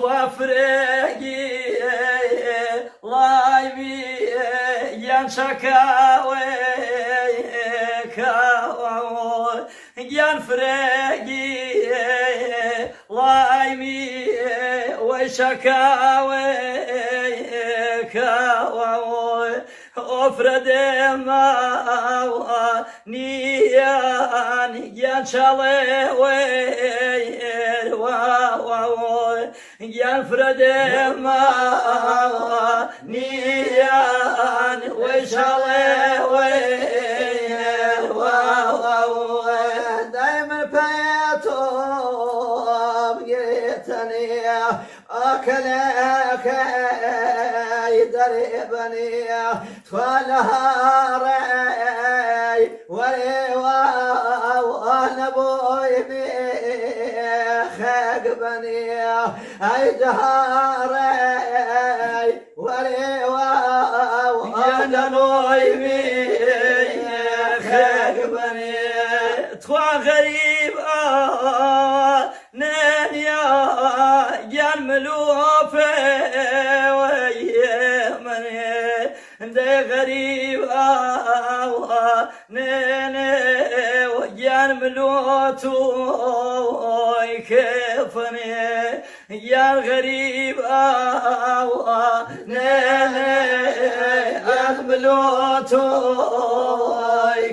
وافرقي لايبي ينشكاوي كاوي ينفرقي لايبي وشكاوي كاوي أفرد ما نيان ينشالي وير واوي ينفرد ما نيان ويشالي وير واوي دايما بيتهم جيتني أكلك يدربني تولهاري ولي وانا بوي بخاقبني اي جهاري ولي وانا بوي بخاقبني توا غريب نانيا جان ملوفي ويمني دي غريب ناني وجان ملوتو كيفني يا غريب ناني ملوتو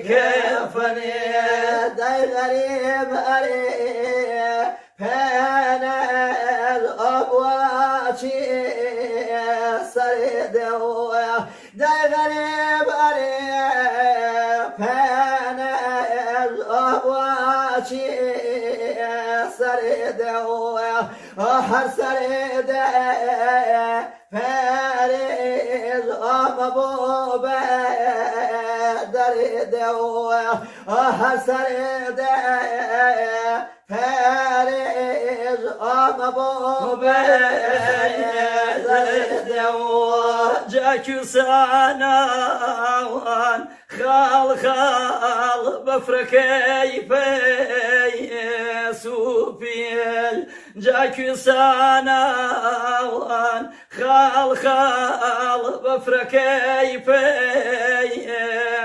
كيفني داي غريب عليه فانا الابواتي سريدو داي غريب عليه فانا الابواتي سريدو هر سريدو فارز أمبوبة دريدو هسرد فارز أمبوبة دريدو جاكو سانا وان خال بفركي في سوبيل جاكو سانا وان خال بفركي في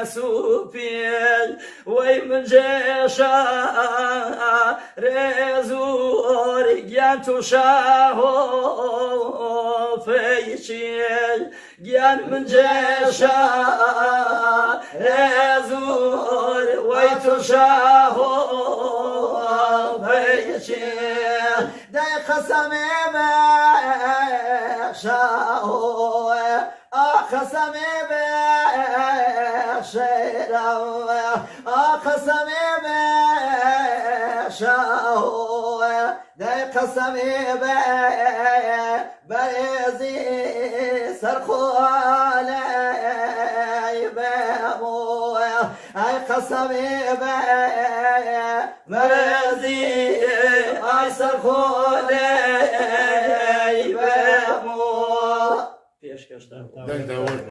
سوبيل ويمن جيشا رزور جانتو شاهو فيشيل جان من جيشا رزور ويتو شاهو فيشيل داي خصمي شاهو خصمي بشيرو خصمي بشاهو داي قسمي بريزي سرخو علي بامو اي قسمي مرزي اي سرخو علي بامو پیش کشتم